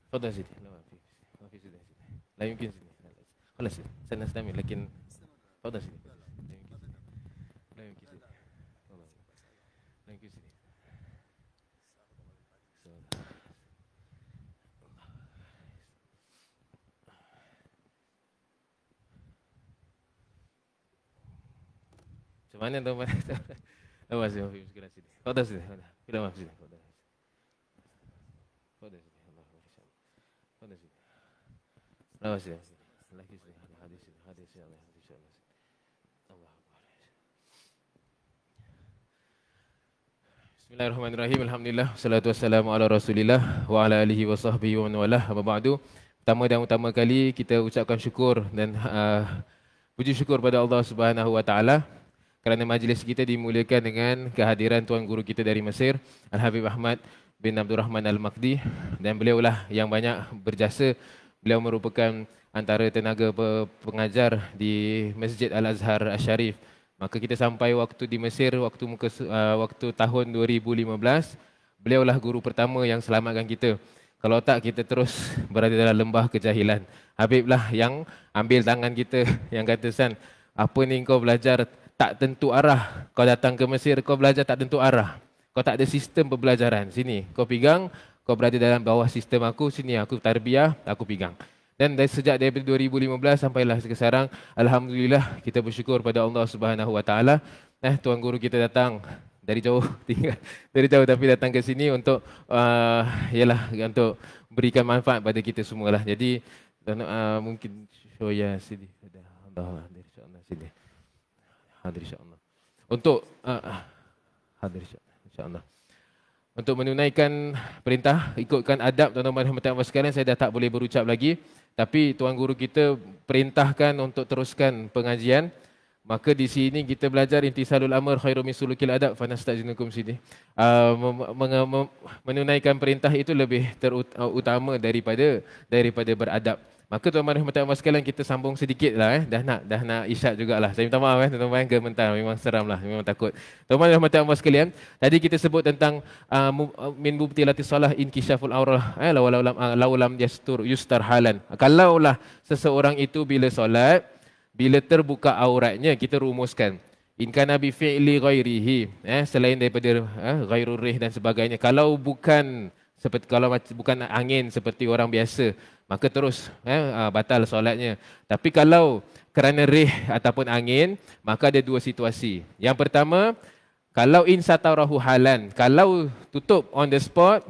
Fadhil sini. ما في سيدي. لا يمكن سيدي. خلاص سنستمر لكن تفضل سيدي. لا يمكن سيدي. لا يمكن سيدي. Macam mana tuan-tuan? Tak masih maaf muskilah sini. Tafadhal sini. Tidak maaf sini. Tafadhal. Tafadhal sini. Tafadhal sini. Tafadhal sini. Lagi sini. Hadis sini. Hadis sini. Hadis sini. Allah Akbar. Bismillahirrahmanirrahim. Alhamdulillah. Wassalatu wassalamu ala Rasulillah wa ala alihi wa sahbihi wa man walah. Amma ba'du. Pertama dan utama kali kita ucapkan syukur dan puji syukur pada Allah Subhanahu wa taala kerana majlis kita dimuliakan dengan kehadiran tuan guru kita dari Mesir, Al-Habib Ahmad bin Abdul Rahman Al-Makdi, dan beliaulah yang banyak berjasa. Beliau merupakan antara tenaga pengajar di Masjid Al-Azhar Asy-Syarif. Maka kita sampai waktu di Mesir waktu tahun 2015, beliaulah guru pertama yang selamatkan kita. Kalau tak, kita terus berada dalam lembah kejahilan. Habiblah yang ambil tangan kita, yang kata, San, apa ni kau belajar tak tentu arah. Kau datang ke Mesir, kau belajar tak tentu arah. Kau tak ada sistem pembelajaran. Sini, kau pegang, kau berada dalam bawah sistem aku. Sini, aku tarbiyah, aku pegang. Dan sejak daripada 2015 sampailah sekarang, alhamdulillah, kita bersyukur pada Allah Subhanahu Wa Taala. Tuan guru kita datang dari jauh, tinggal dari jauh tapi datang ke sini untuk untuk berikan manfaat pada kita semualah. Jadi mungkin shoya sini Allah insya-Allah sini. Hadir insya-Allah. Untuk hadir insya-Allah. Untuk menunaikan perintah, ikutkan adab tuan-tuan dan puan-puan sekalian, saya dah tak boleh berucap lagi. Tapi tuan guru kita perintahkan untuk teruskan pengajian. Maka di sini kita belajar intisalul amr khairu min sulukil adab fanastajinukum sini. Menunaikan perintah itu lebih terutama daripada beradab. Maka tuan-tuan dan puan-puan sekalian, kita sambung sedikitlah Dah nak isyak jugalah. Saya minta maaf tuan-tuan, gementar, memang seramlah, memang takut. Tuan-tuan dan puan-puan sekalian, tadi kita sebut tentang min mubtilatis salah inkishaful aurah, laulam yustar halan. Kalaulah seseorang itu bila solat, bila terbuka auratnya, kita rumuskan in kana bi fi'li ghairihi, selain daripada ghairur rih dan sebagainya. Kalau bukan angin seperti orang biasa, maka terus batal solatnya. Tapi kalau kerana rih ataupun angin, maka ada dua situasi. Yang pertama, kalau in satarahu halan, kalau tutup on the spot,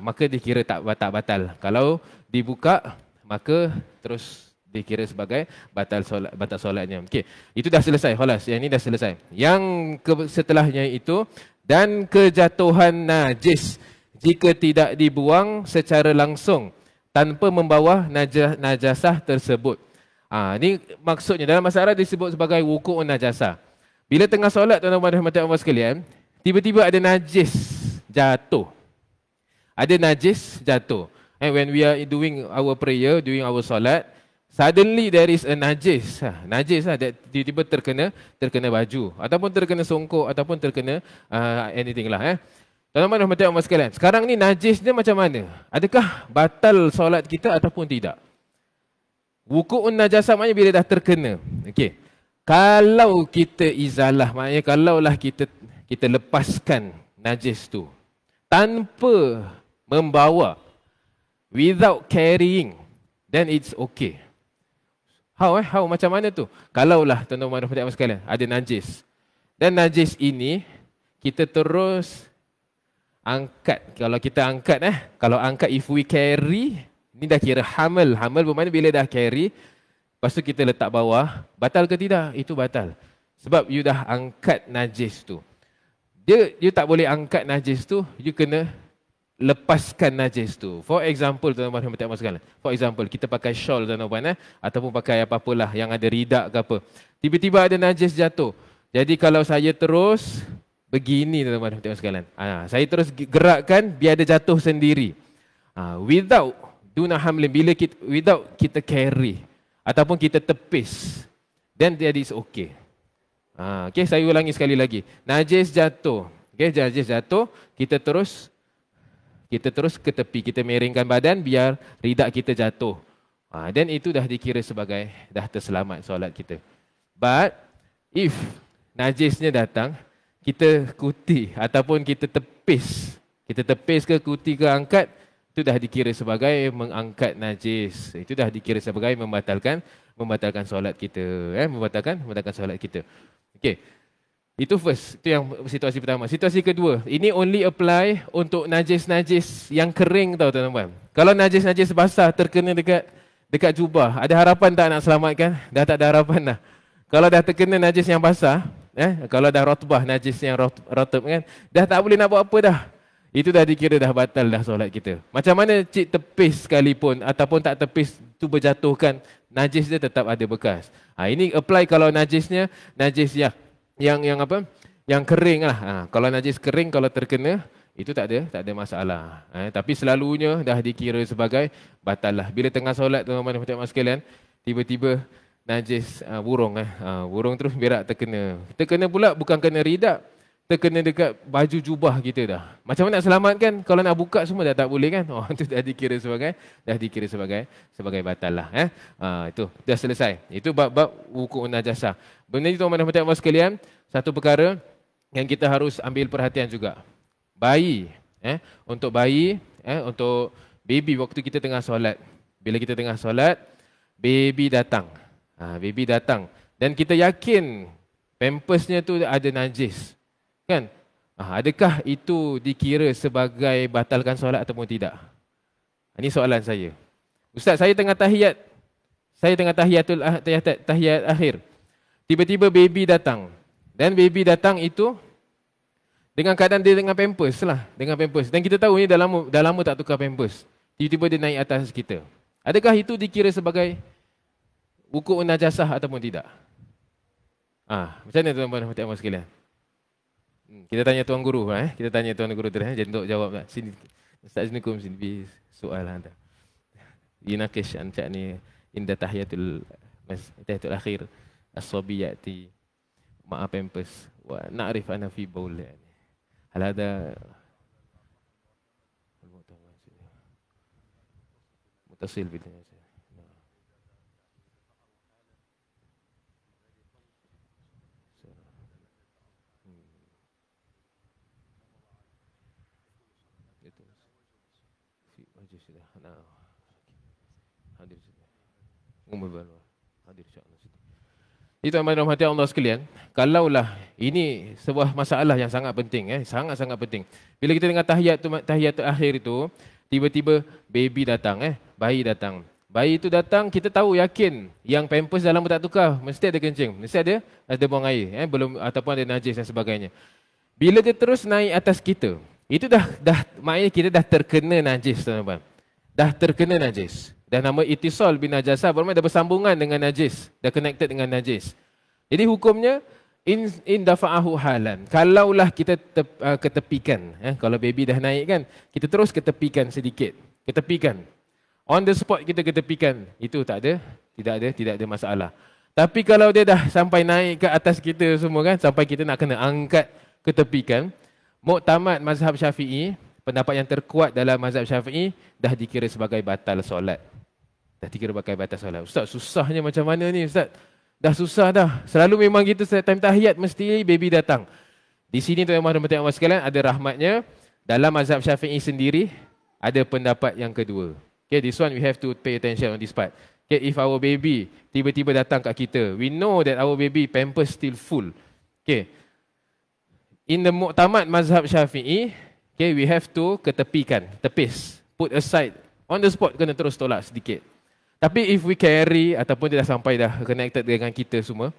maka dikira tak batal. Kalau dibuka, maka terus dikira sebagai batal solatnya. Okey, itu dah selesai. Khalas, yang ini dah selesai. Yang setelahnya itu, dan kejatuhan najis jika tidak dibuang secara langsung tanpa membawa najasah tersebut. Ini maksudnya dalam bahasa Arab disebut sebagai wuku'un najasah. Bila tengah solat tuan-tuan dan puan-puan sekalian, tiba-tiba ada najis jatuh. And when we are doing our prayer, doing our solat, suddenly there is a najis. Najis that tiba-tiba terkena baju ataupun terkena songkok ataupun terkena anything lah. Tuan-tuan dan puan-puan sekalian, sekarang ni najis dia macam mana? Adakah batal solat kita ataupun tidak? Wuku'un najasah maknanya bila dah terkena. Okey. Kalau kita izalah, maknanya kalaulah kita lepaskan najis tu tanpa membawa, without carrying, then it's okay. How macam mana tu? Kalaulah tuan-tuan dan puan-puan sekalian ada najis. Dan najis ini kita terus angkat. Kalau kita angkat kalau angkat if we carry, ni dah kira hamal. Hamal bermakna bila dah carry, lepas tu kita letak bawah, batal ke tidak? Itu batal. Sebab you dah angkat najis tu. You tak boleh angkat najis tu, you kena lepaskan najis tu. For example, tuan-tuan dan puan-puan sekalian. For example, kita pakai shawl tuan-tuan ataupun pakai apa-apalah yang ada ridak ke apa. Tiba-tiba ada najis jatuh. Jadi kalau saya terus begini tuan-tuan dan puan-puan sekalian. Saya terus gerakkan biar dia jatuh sendiri. Without duna hamlin, without kita carry ataupun kita tepis, then that is okay. Okay, saya ulangi sekali lagi. Najis jatuh. Okay, najis jatuh, kita terus ke tepi, kita miringkan badan biar ridak kita jatuh. Dan itu dah dikira sebagai dah terselamat solat kita. But if najisnya datang, kita kuti ataupun kita tepis ke kuti ke angkat, itu dah dikira sebagai mengangkat najis. Itu dah dikira sebagai membatalkan solat kita. Membatalkan solat kita. Okey. Itu first. Itu yang situasi pertama. Situasi kedua, ini only apply untuk najis-najis yang kering tau tuan-tuan. Kalau najis-najis basah terkena dekat jubah, ada harapan tak nak selamatkan? Dah tak ada harapan dah. Kalau dah terkena najis yang basah, kalau dah rotbah, najis yang rotb kan, dah tak boleh nak buat apa dah. Itu dah dikira dah batal dah solat kita. Macam mana cik tepis sekalipun ataupun tak tepis tu berjatuhkan, najis dia tetap ada bekas. Ini apply kalau najisnya najis yang apa? Yang kering lah. Kalau najis kering, kalau terkena, itu tak ada masalah. Tapi selalunya dah dikira sebagai batal lah. Bila tengah solat tuan-tuan dan puan-puan sekalian, tiba-tiba najis burung burung terus berak terkena. Terkena pula bukan kena ridak, terkena dekat baju jubah kita dah. Macam mana nak selamatkan? Kalau nak buka semua dah tak boleh kan? Itu dah dikira sebagai batal lah. Itu dah selesai. Itu bab wuku'un najasah. Benda ni tuan-tuan dan puan-puan sekalian, satu perkara yang kita harus ambil perhatian juga. Bayi, untuk bayi, untuk baby waktu kita tengah solat. Bila kita tengah solat, baby datang. Baby datang dan kita yakin pampersnya tu ada najis. Kan? Adakah itu dikira sebagai batalkan solat ataupun tidak? Ini soalan saya. Ustaz, saya tengah tahiyat. Tahiyat akhir. Tiba-tiba baby datang. Dan baby datang itu dengan keadaan dia dengan pampers lah. Dengan pampers. Dan kita tahu ni dah lama tak tukar pampers. Tiba-tiba dia naik atas kita. Adakah itu dikira sebagai wuku'un najasah ataupun tidak? Macam mana tuan-tuan dan puan-puan sekalian? Kita tanya tuan guru kita tanya tuan guru terus jadi untuk jawab lah. Sini Ustaz Aznikum sini bi soal anda. Yinakish anta ni inda tahiyatul akhir as-sabi yati ma'a pampers wa na'rif ana fi bawl yani. Hal hada mutasil bi Itu amat rahmati Allah sekalian. Kalaulah ini sebuah masalah yang sangat penting, sangat-sangat penting. Bila kita dengar tahiyat akhir itu, tiba-tiba baby datang, bayi datang. Bayi itu datang, kita tahu yakin yang pampers dalam tak tukar, mesti ada kencing, mesti ada buang air, belum ataupun ada najis dan sebagainya. Bila dia terus naik atas kita, itu dah maknanya kita dah terkena najis, tuan-tuan. Dah terkena najis. Dah nama itisal bin najasah, bermakna dah bersambungan dengan najis, dah connected dengan najis. Jadi hukumnya in dafa'ahu halan. Kalaulah kita ketepikan, kalau baby dah naik kan, kita terus ketepikan sedikit. Ketepikan. On the spot kita ketepikan. Itu tidak ada masalah. Tapi kalau dia dah sampai naik ke atas kita semua kan, sampai kita nak kena angkat ketepikan, muktamad mazhab Syafi'i, pendapat yang terkuat dalam mazhab Syafi'i, dah dikira sebagai batal solat. Dah dikira sebagai batal solat. Ustaz, susahnya macam mana ni Ustaz? Dah susah dah. Selalu memang kita time tahiyat mesti baby datang. Di sini tuan-tuan dan puan-puan sekalian, ada rahmatnya. Dalam mazhab Syafi'i sendiri, ada pendapat yang kedua. Okay, this one we have to pay attention on this part. Okay, if our baby tiba-tiba datang kat kita, we know that our baby pampers still full. Okay, in the muktamad mazhab Syafi'i, okay, we have to ketepikan, tepis, put aside, on the spot kena terus tolak sedikit. Tapi if we carry ataupun dia dah sampai dah connected dengan kita semua,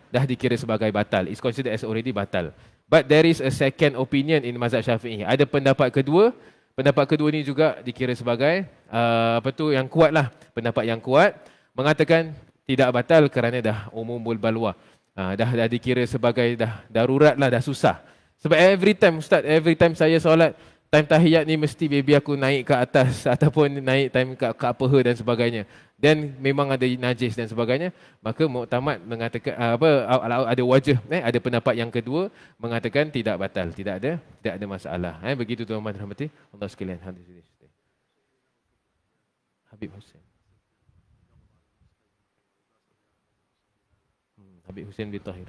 dah dikira sebagai batal. It's considered as already batal. But there is a second opinion in mazhab Syafi'i. Ada pendapat kedua. Pendapat kedua ni juga dikira sebagai yang kuat lah. Pendapat yang kuat mengatakan tidak batal kerana dah umumul balwa. Dah dikira sebagai dah darurat lah, dah susah. Sebab every time Ustaz, every time saya solat, time tahiyat ni mesti baby aku naik ke atas ataupun naik time ke peha dan sebagainya. Dan memang ada najis dan sebagainya, maka muktamad mengatakan ada wajah, ada pendapat yang kedua mengatakan tidak batal, tidak ada masalah. Begitu tuan-tuan dan rahmati Allah sekalian. Habib Hussein. Habib Hussein bin Tahir.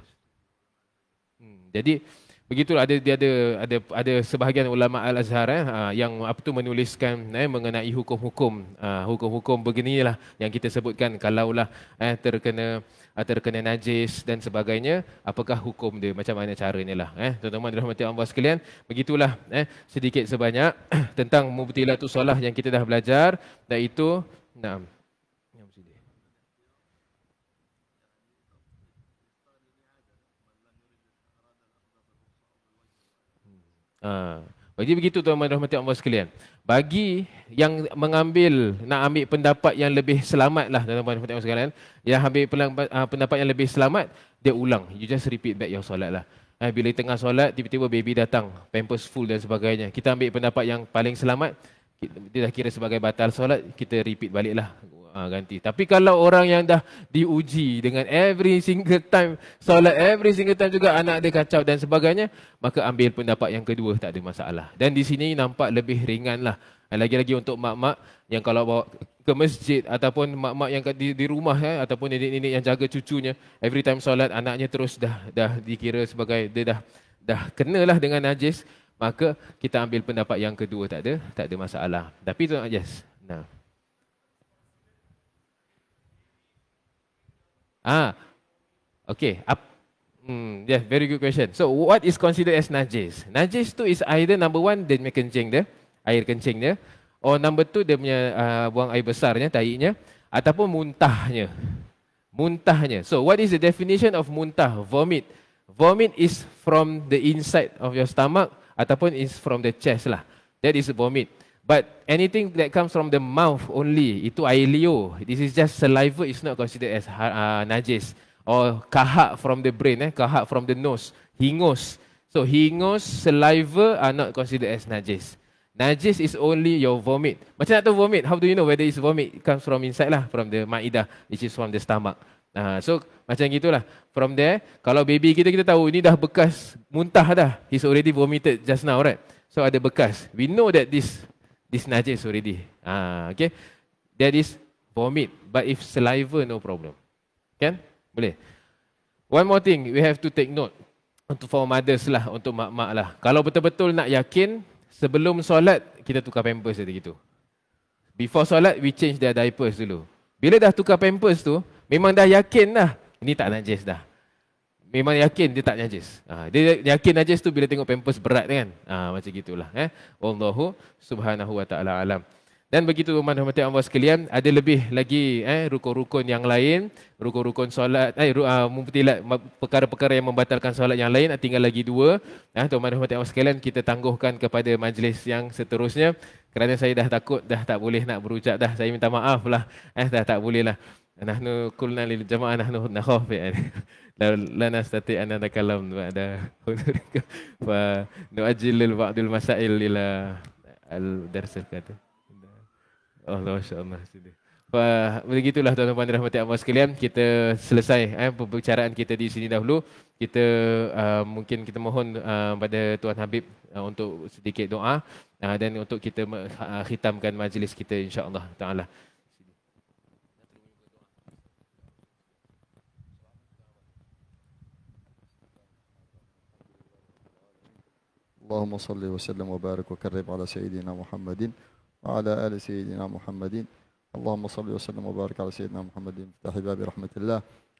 Jadi begitulah, ada sebahagian ulama Al-Azhar yang menuliskan mengenai hukum-hukum beginilah yang kita sebutkan, kalaulah terkena najis dan sebagainya, apakah hukum dia, macam mana caranya lah. Tuan-tuan dirahmati Allah sekalian, begitulah sedikit sebanyak tentang mubtilatus solah yang kita dah belajar, iaitu Jadi begitu tuan-tuan dan rahmati Allah sekalian. Bagi yang nak ambil pendapat yang lebih selamat lah tuan-tuan dan rahmati Allah sekalian, yang ambil pendapat yang lebih selamat, dia ulang. You just repeat back your solat lah. Bila tengah solat, tiba-tiba baby datang, pampers full dan sebagainya. Kita ambil pendapat yang paling selamat, dia dah kira sebagai batal solat, kita repeat balik lah. Ganti. Tapi kalau orang yang dah diuji dengan every single time solat, every single time juga anak dia kacau dan sebagainya, maka ambil pendapat yang kedua, tak ada masalah. Dan di sini nampak lebih ringan lah. Lagi-lagi untuk mak-mak yang kalau bawa ke masjid ataupun mak-mak yang di rumah ataupun nenek-nenek yang jaga cucunya, every time solat anaknya terus dah dikira sebagai dia dah kenalah dengan najis, maka kita ambil pendapat yang kedua, tak ada masalah. Tapi tu yes. Okay. Yeah, very good question. So, what is considered as najis? Najis tu is either number one, dia punya kencing dia, air kencing dia, or number two, dia punya buang air besarnya, taiknya, ataupun muntahnya. So, what is the definition of muntah? Vomit. Vomit is from the inside of your stomach ataupun is from the chest lah. That is vomit. But anything that comes from the mouth only, itu air liur. This is just saliva, is not considered as najis. Or kahak from the brain, kahak from the nose, hingus. So hingus, saliva are not considered as najis. Najis is only your vomit. Macam nak tahu vomit? How do you know whether it's vomit? It comes from inside lah, from the ma'idah, which is from the stomach. So macam gitulah. From there, kalau baby kita tahu ini dah bekas muntah dah. He's already vomited just now, right? So ada bekas. We know that this najis already. Okay. That is vomit. But if saliva, no problem. Kan? Boleh. One more thing, we have to take note. Untuk for mothers lah, untuk mak-mak lah. Kalau betul-betul nak yakin, sebelum solat, kita tukar pampers dia gitu. Before solat, we change their diapers dulu. Bila dah tukar pampers tu, memang dah yakin dah. Ini tak najis dah. Memang yakin dia tak najis. Dia yakin najis tu bila tengok pampers berat kan. Macam gitulah. Wallahu subhanahu wa ta'ala alam. Dan begitu umat-umat Allah sekalian, ada lebih lagi rukun-rukun yang lain, rukun-rukun solat, mubtilat, perkara-perkara yang membatalkan solat yang lain, tinggal lagi 2. Umat-umat Allah sekalian, kita tangguhkan kepada majlis yang seterusnya. Kerana saya dah takut, dah tak boleh nak berucap dah. Saya minta maaf lah. Dah tak boleh lah. Nahnu kulna lil jama'ah nahnu nakhaf la nastati an natakalam ba'da fa nu'ajjil lil ba'dil masail ila al dars al-kata. Allah, masya-Allah. Begitulah tuan-tuan dan rahmati Allah sekalian, kita selesai pembicaraan kita di sini dahulu. Kita mungkin kita mohon pada Tuan Habib untuk sedikit doa dan untuk kita khitamkan majlis kita insya-Allah taala. اللهم صل وسلم وبارك وكرم على سيدنا محمد وعلى آل سيدنا محمد. اللهم صل وسلم وبارك على سيدنا محمد مفتاح باب رحمة الله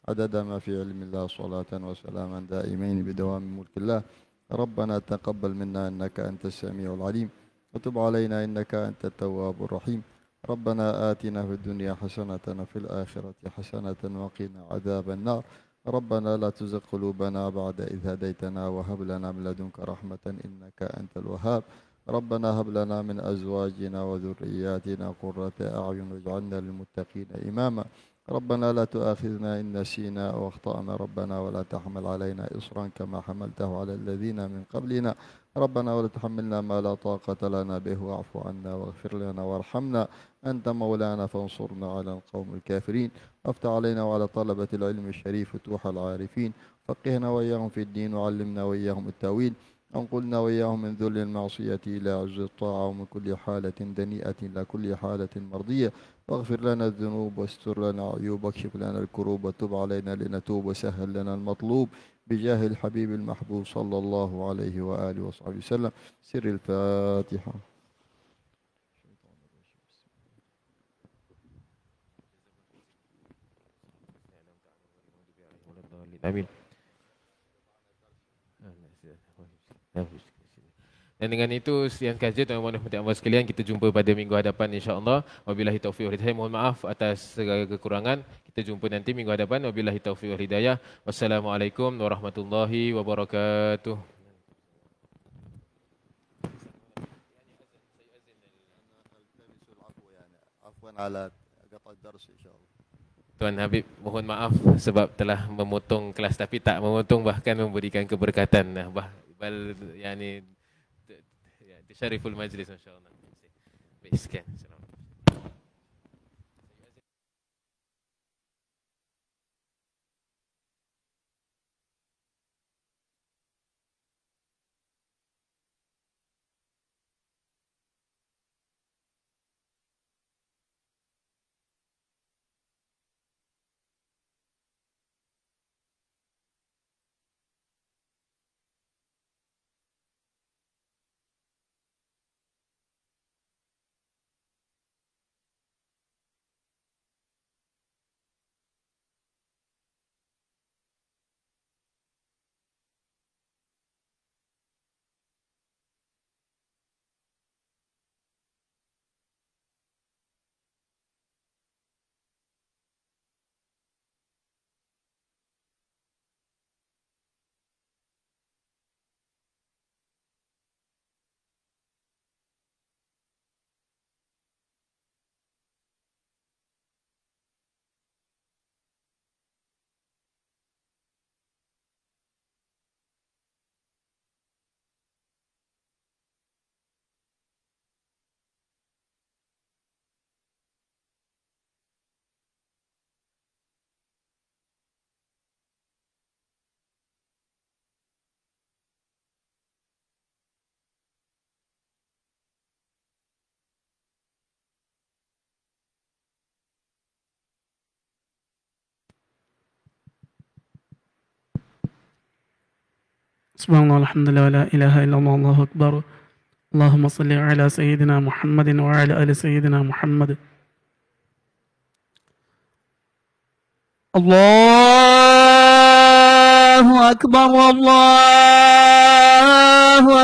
عدد ما في علم الله صلاة وسلاما دائمين بدوام ملك الله. ربنا تقبل منا إنك أنت السميع العليم وتب علينا إنك أنت التواب الرحيم. ربنا آتنا في الدنيا حسنة وفي الآخرة حسنة وقنا عذاب النار. ربنا لا تزغ قلوبنا بعد إذ هديتنا وهب لنا من لدنك رحمة إنك أنت الوهاب. ربنا هب لنا من أزواجنا وذرياتنا قرة أعين واجعلنا للمتقين إماما. ربنا لا تؤاخذنا إن نسينا أو أخطأنا ربنا ولا تحمل علينا إصرا كما حملته على الذين من قبلنا. ربنا ولا تحملنا ما لا طاقة لنا به واعف عنا واغفر لنا وارحمنا أنت مولانا فانصرنا على القوم الكافرين. افتح علينا وعلى طلبة العلم الشريف فتوح العارفين. فقهنا وإياهم في الدين وعلمنا وإياهم التأويل. أنقلنا وإياهم من ذل المعصية إلى عز الطاعة ومن كل حالة دنيئة إلى كل حالة مرضية. واغفر لنا الذنوب واستر لنا عيوب واكشف لنا الكروب وتب علينا لنتوب وسهل لنا المطلوب بجاه الحبيب المحبوب صلى الله عليه وآله وصحبه وسلم. سر الفاتحة. Amin. Dan dengan itu sekian kajian tuan-tuan dan puan-puan sekalian, kita jumpa pada minggu hadapan insya-Allah. Wabillahi taufiq wal hidayah. Mohon maaf atas segala kekurangan. Kita jumpa nanti minggu hadapan. Wabillahi taufiq wal hidayah. Wassalamualaikum warahmatullahi wabarakatuh. Tuan Habib, mohon maaf sebab telah memotong kelas tapi tak memotong, bahkan memberikan keberkatan. Bal yani syariful majlis masya-Allah. Baik, sekian. سبحان الله الحمد لله ولا إله إلا الله الله أكبر. اللهم صل على سيدنا محمد وعلى آل سيدنا محمد. الله أكبر الله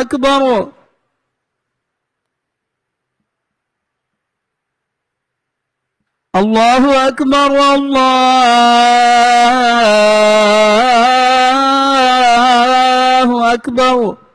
أكبر. الله أكبر الله أكبر.